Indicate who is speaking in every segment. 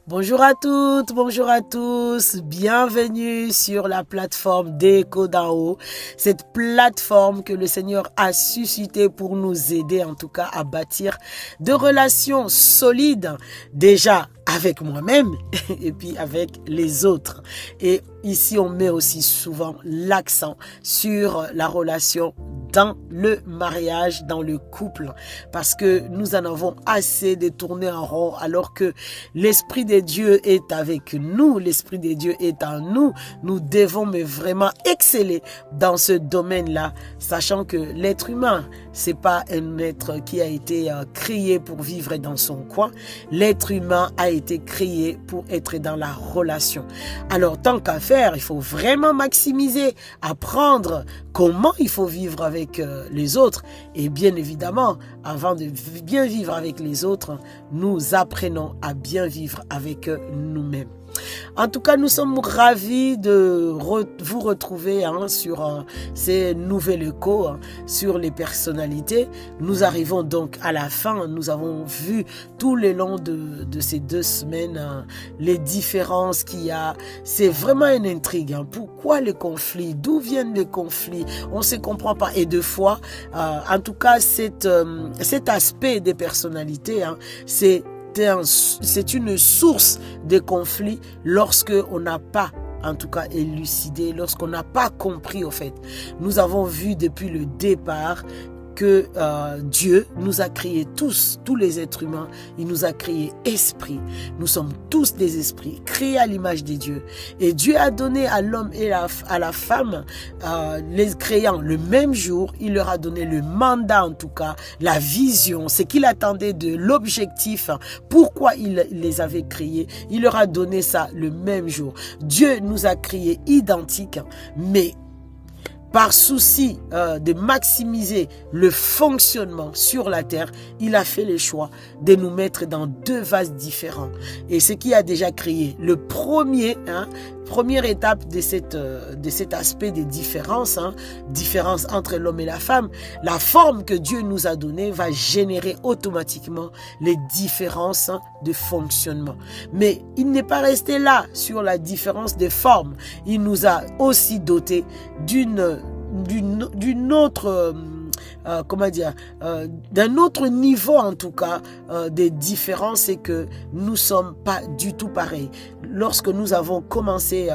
Speaker 1: Bonjour à toutes, bonjour à tous, bienvenue sur la plateforme d'Écho d'en haut, cette plateforme que le Seigneur a suscitée pour nous aider en tout cas à bâtir de relations solides déjà avec moi-même et puis avec les autres. Et ici, on met aussi souvent l'accent sur la relation dans le mariage, dans le couple, parce que nous en avons assez de tourner en rond alors que l'Esprit de Dieu est avec nous, l'Esprit de Dieu est en nous. Nous devons mais vraiment exceller dans ce domaine-là, sachant que l'être humain, c'est pas un être qui a été créé pour vivre dans son coin. L'être humain a été créé pour être dans la relation. Alors, tant qu'à faire, il faut vraiment maximiser, apprendre comment il faut vivre avec les autres. Et bien évidemment, avant de bien vivre avec les autres, nous apprenons à bien vivre avec nous-mêmes. En tout cas, nous sommes ravis de vous retrouver sur ces nouvelles échos, sur les personnalités. Nous arrivons donc à la fin. Nous avons vu tout le long de ces 2 semaines les différences qu'il y a. C'est vraiment une intrigue. Pourquoi les conflits? D'où viennent les conflits? On ne se comprend pas. Et deux fois, en tout cas, cet aspect des personnalités, c'est une source de conflit lorsque on n'a pas en tout cas élucidé, lorsqu'on n'a pas compris au fait. Nous avons vu depuis le départ que Dieu nous a créés tous les êtres humains, il nous a créés esprits. Nous sommes tous des esprits, créés à l'image de Dieu. Et Dieu a donné à l'homme et à la femme, les créant le même jour, il leur a donné le mandat en tout cas, la vision, ce qu'il attendait de l'objectif, pourquoi il les avait créés. Il leur a donné ça le même jour. Dieu nous a créés identiques, mais par souci de maximiser le fonctionnement sur la terre, il a fait le choix de nous mettre dans 2 vases différents. Et ce qui a déjà créé le première étape de cet aspect des différences, différence entre l'homme et la femme, la forme que Dieu nous a donnée va générer automatiquement les différences de fonctionnement. Mais il n'est pas resté là sur la différence de forme. Il nous a aussi dotés d'une autre d'un autre niveau en tout cas des différences, c'est que nous sommes pas du tout pareils. Lorsque nous avons commencé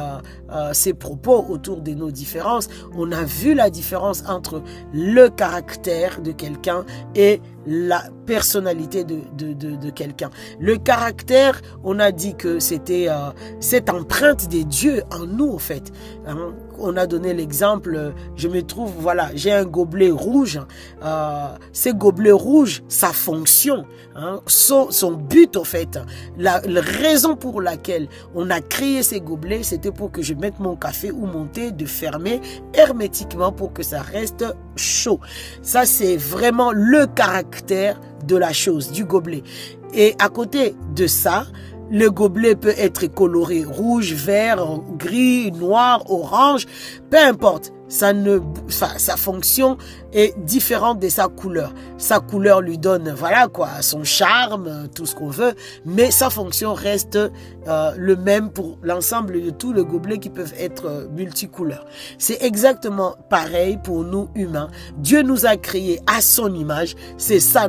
Speaker 1: ces propos autour de nos différences, on a vu la différence entre le caractère de quelqu'un et la personnalité de quelqu'un. Le caractère, on a dit que c'était cette empreinte des dieux en nous en fait. On a donné l'exemple, je me trouve, voilà, j'ai un gobelet rouge. Ces gobelets rouges, sa fonction, son but en fait, la raison pour laquelle on a créé ces gobelets, c'était pour que je mette mon café ou mon thé, de fermer hermétiquement pour que ça reste chaud. Ça, c'est vraiment le caractère de la chose, du gobelet. Et à côté de ça, le gobelet peut être coloré rouge, vert, gris, noir, orange, peu importe. Sa fonction est différente de sa couleur. Sa couleur lui donne, voilà quoi, son charme, tout ce qu'on veut, mais sa fonction reste le même pour l'ensemble de tous les gobelets qui peuvent être multicouleurs. C'est exactement pareil pour nous humains. Dieu nous a créés à son image. C'est ça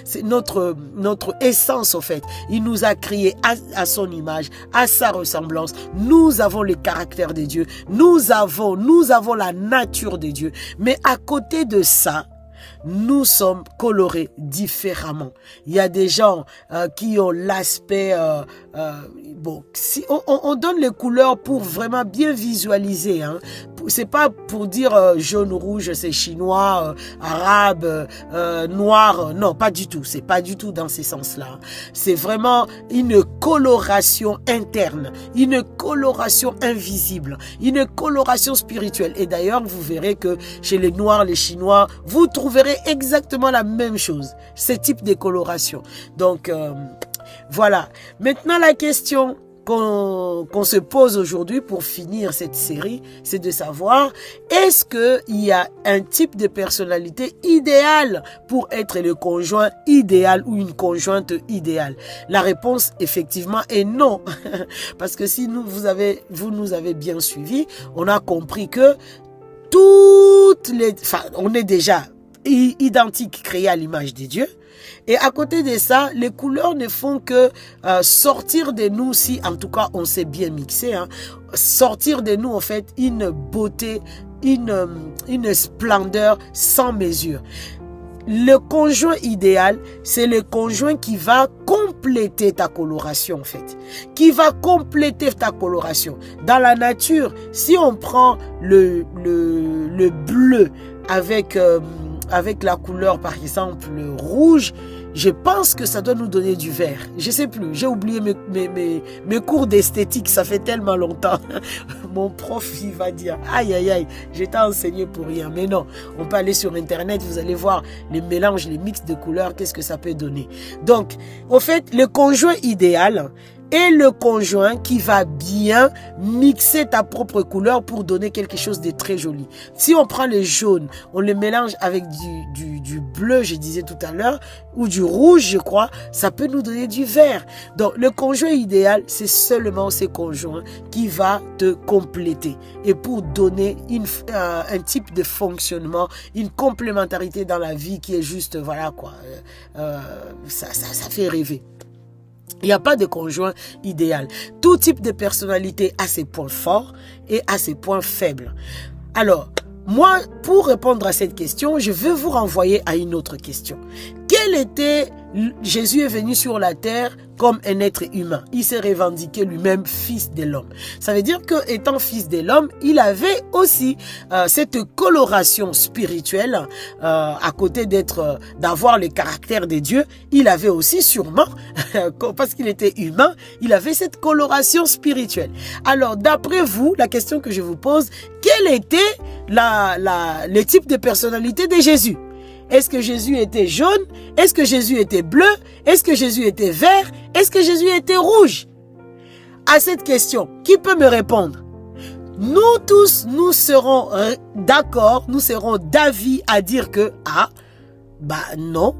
Speaker 1: c'est notre essence en fait. Il nous a créés à son image, à sa ressemblance. Nous avons le caractère de Dieu. Nous avons la nature de Dieu. Mais à côté de ça, nous sommes colorés différemment. Il y a des gens qui ont l'aspect... si on donne les couleurs pour vraiment bien visualiser. C'est pas pour dire jaune ou rouge, c'est chinois, arabe, noir. Non, pas du tout. C'est pas du tout dans ces sens-là. C'est vraiment une coloration interne, une coloration invisible, une coloration spirituelle. Et d'ailleurs, vous verrez que chez les noirs, les chinois, vous trouverez exactement la même chose, ce type de coloration. Donc, voilà. Maintenant, la question, qu'on se pose aujourd'hui pour finir cette série, c'est de savoir, est-ce qu'il y a un type de personnalité idéale pour être le conjoint idéal ou une conjointe idéale? La réponse, effectivement, est non. Parce que si vous nous avez bien suivis, on a compris que on est déjà identiques, créés à l'image de Dieu. Et à côté de ça, les couleurs ne font que sortir de nous, si en tout cas on s'est bien mixé, sortir de nous en fait une beauté, une splendeur sans mesure. Le conjoint idéal, c'est le conjoint qui va compléter ta coloration en fait. Qui va compléter ta coloration. Dans la nature, si on prend le bleu avec la couleur par exemple rouge, je pense que ça doit nous donner du vert. Je sais plus, j'ai oublié mes cours d'esthétique, ça fait tellement longtemps. Mon prof, il va dire, aïe aïe aïe, j'étais enseigné pour rien. Mais non, on peut aller sur internet, vous allez voir les mélanges, les mix de couleurs, qu'est-ce que ça peut donner. Donc, au fait, le conjoint idéal est le conjoint qui va bien mixer ta propre couleur pour donner quelque chose de très joli. Si on prend le jaune, on le mélange avec du bleu, je disais tout à l'heure, ou du rouge, je crois, ça peut nous donner du vert. Donc, le conjoint idéal, c'est seulement ce conjoint qui va te compléter. Et pour donner un type de fonctionnement, une complémentarité dans la vie qui est juste, voilà quoi, ça fait rêver. Il n'y a pas de conjoint idéal. Tout type de personnalité a ses points forts et a ses points faibles. Alors, moi, pour répondre à cette question, je veux vous renvoyer à une autre question. Jésus est venu sur la terre comme un être humain. Il s'est revendiqué lui-même fils de l'homme. Ça veut dire que étant fils de l'homme, il avait aussi cette coloration spirituelle à côté d'avoir le caractère de Dieu. Il avait aussi sûrement, parce qu'il était humain, il avait cette coloration spirituelle. Alors, d'après vous, la question que je vous pose, quel était le type de personnalité de Jésus? Est-ce que Jésus était jaune? Est-ce que Jésus était bleu? Est-ce que Jésus était vert? Est-ce que Jésus était rouge? À cette question, qui peut me répondre? Nous tous, nous serons d'accord, nous serons d'avis à dire que, non,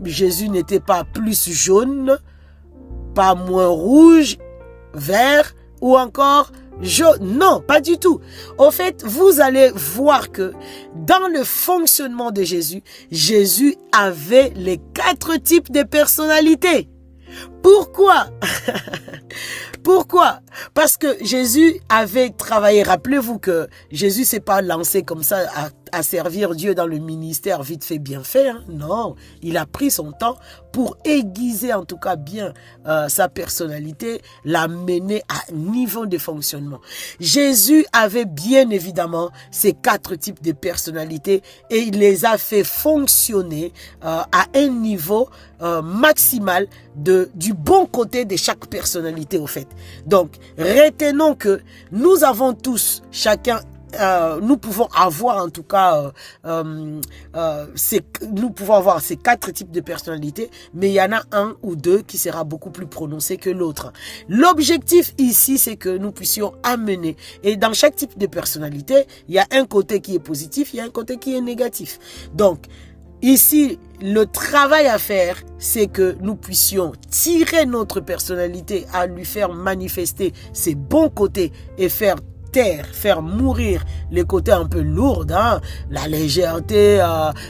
Speaker 1: Jésus n'était pas plus jaune, pas moins rouge, vert ou encore non, pas du tout. Au fait, vous allez voir que dans le fonctionnement de Jésus, Jésus avait les 4 types de personnalités. Pourquoi? Pourquoi? Parce que Jésus avait travaillé. Rappelez-vous que Jésus s'est pas lancé comme ça à servir Dieu dans le ministère vite fait, bien fait. Non, il a pris son temps pour aiguiser en tout cas bien sa personnalité, la mener à niveau de fonctionnement. Jésus avait bien évidemment ces 4 types de personnalités et il les a fait fonctionner à un niveau maximal du bon côté de chaque personnalité au fait. Donc, retenons que nous avons tous, chacun, nous pouvons avoir en tout cas nous pouvons avoir ces 4 types de personnalités, mais il y en a un ou deux qui sera beaucoup plus prononcé que l'autre. L'objectif ici, c'est que nous puissions amener, et dans chaque type de personnalité, il y a un côté qui est positif, il y a un côté qui est négatif. Donc, ici, le travail à faire, c'est que nous puissions tirer notre personnalité à lui faire manifester ses bons côtés et faire mourir les côtés un peu lourds, la légèreté,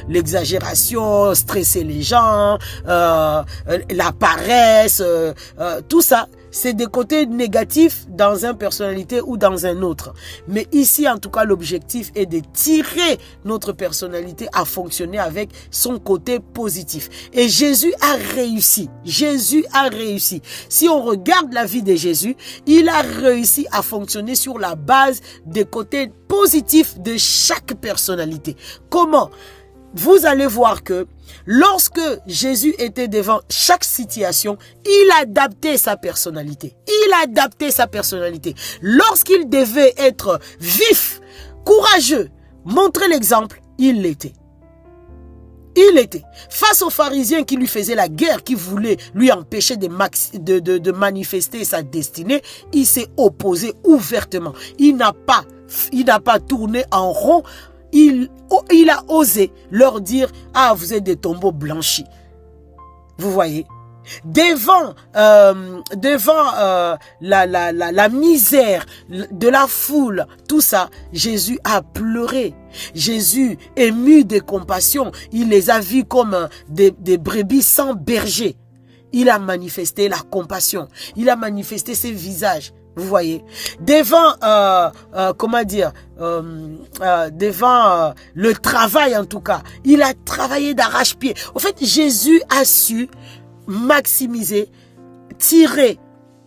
Speaker 1: l'exagération, stresser les gens, la paresse, tout ça. C'est des côtés négatifs dans une personnalité ou dans un autre. Mais ici, en tout cas, l'objectif est de tirer notre personnalité à fonctionner avec son côté positif. Et Jésus a réussi. Jésus a réussi. Si on regarde la vie de Jésus, il a réussi à fonctionner sur la base des côtés positifs de chaque personnalité. Comment? Vous allez voir que lorsque Jésus était devant chaque situation, il adaptait sa personnalité. Il adaptait sa personnalité. Lorsqu'il devait être vif, courageux, montrer l'exemple, il l'était. Il était face aux pharisiens qui lui faisaient la guerre, qui voulaient lui empêcher de manifester sa destinée. Il s'est opposé ouvertement. Il n'a pas tourné en rond. Il a osé leur dire, ah, vous êtes des tombeaux blanchis. Vous voyez? Devant la misère de la foule, tout ça, Jésus a pleuré. Jésus, ému de compassion, il les a vus comme des brebis sans berger. Il a manifesté la compassion. Il a manifesté ses visages. Vous voyez, devant, devant le travail en tout cas, il a travaillé d'arrache-pied. En fait, Jésus a su maximiser, tirer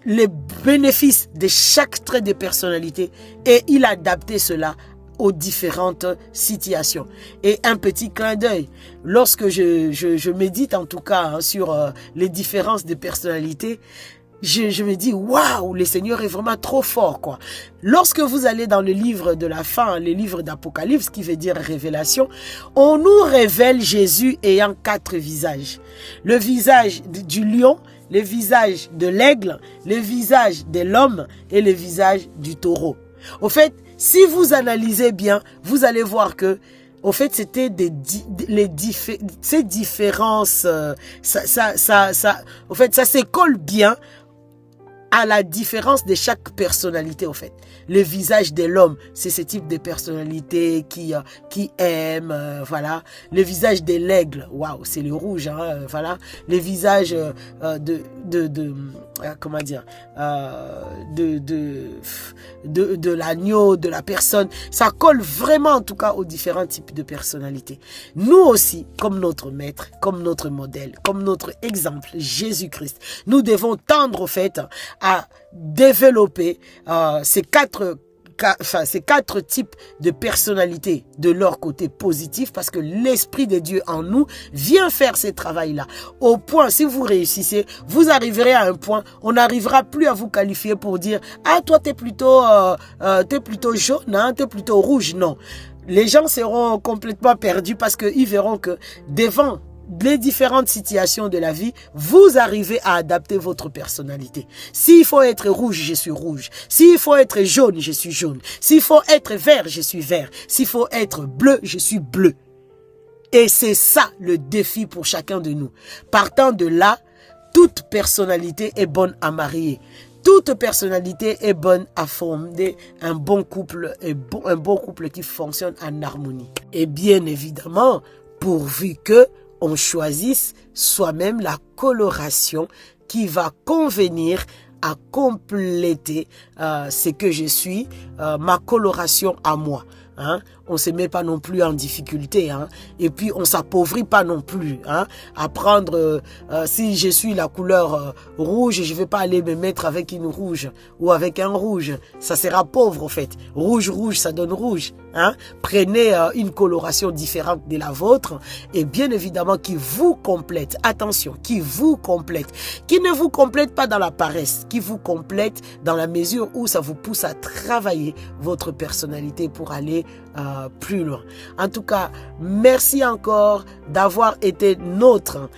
Speaker 1: les bénéfices de chaque trait de personnalité et il a adapté cela aux différentes situations. Et un petit clin d'œil, lorsque je médite en tout cas sur les différences de personnalité, je me dis, waouh, le Seigneur est vraiment trop fort, quoi. Lorsque vous allez dans le livre de la fin, le livre d'Apocalypse, qui veut dire révélation, on nous révèle Jésus ayant 4 visages. Le visage du lion, le visage de l'aigle, le visage de l'homme et le visage du taureau. Au fait, si vous analysez bien, vous allez voir que au fait, c'était ces différences, au fait, ça s'école bien à la différence de chaque personnalité, au fait. Le visage de l'homme, c'est ce type de personnalité qui aime, voilà. Le visage de l'aigle, waouh, c'est le rouge, hein, voilà. Le visage comment dire, de l'agneau, de la personne, ça colle vraiment, en tout cas, aux différents types de personnalités. Nous aussi, comme notre maître, comme notre modèle, comme notre exemple, Jésus-Christ, nous devons tendre, au fait, à développer ces quatre types de personnalités de leur côté positif, parce que l'Esprit de Dieu en nous vient faire ce travail-là. Au point, si vous réussissez, vous arriverez à un point, on n'arrivera plus à vous qualifier pour dire « Ah, toi, t'es plutôt jaune, hein, t'es plutôt rouge. » Non. Les gens seront complètement perdus parce qu'ils verront que devant les différentes situations de la vie, vous arrivez à adapter votre personnalité. S'il faut être rouge, je suis rouge. S'il faut être jaune, je suis jaune. S'il faut être vert, je suis vert. S'il faut être bleu, je suis bleu. Et c'est ça le défi pour chacun de nous. Partant de là, toute personnalité est bonne à marier. Toute personnalité est bonne à fonder un bon couple qui fonctionne en harmonie. Et bien évidemment, pourvu que on choisisse soi-même la coloration qui va convenir à compléter ce que je suis, ma coloration à moi. Hein? On ne se met pas non plus en difficulté, hein? Et puis on ne s'appauvrit pas non plus. Hein? À prendre, si je suis la couleur rouge, je ne vais pas aller me mettre avec une rouge ou avec un rouge. Ça sera pauvre, en fait. Rouge, ça donne rouge. Hein? Prenez une coloration différente de la vôtre et bien évidemment qui vous complète. Attention, qui vous complète. Qui ne vous complète pas dans la paresse, qui vous complète dans la mesure où ça vous pousse à travailler votre personnalité pour aller plus loin. En tout cas, merci encore d'avoir été nôtre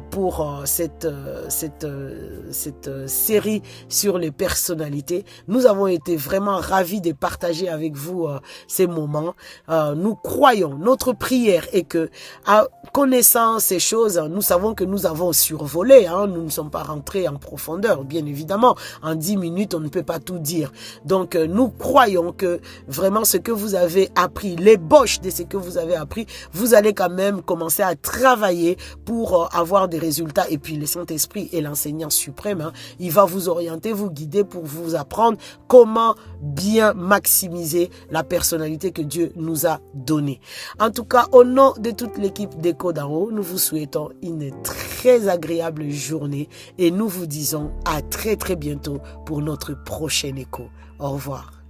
Speaker 1: pour cette série sur les personnalités. Nous avons été vraiment ravis de partager avec vous ces moments. Nous croyons, notre prière est que, en connaissant ces choses, nous savons que nous avons survolé. Hein, nous ne sommes pas rentrés en profondeur, bien évidemment. En 10 minutes, on ne peut pas tout dire. Donc, nous croyons que vraiment ce que vous avez appris, l'ébauche de ce que vous avez appris, vous allez quand même commencer à travailler pour avoir des résultats. Et puis le Saint-Esprit est l'enseignant suprême. Hein, il va vous orienter, vous guider pour vous apprendre comment bien maximiser la personnalité que Dieu nous a donnée. En tout cas, au nom de toute l'équipe d'Écho d'en haut, nous vous souhaitons une très agréable journée et nous vous disons à très très bientôt pour notre prochain écho. Au revoir.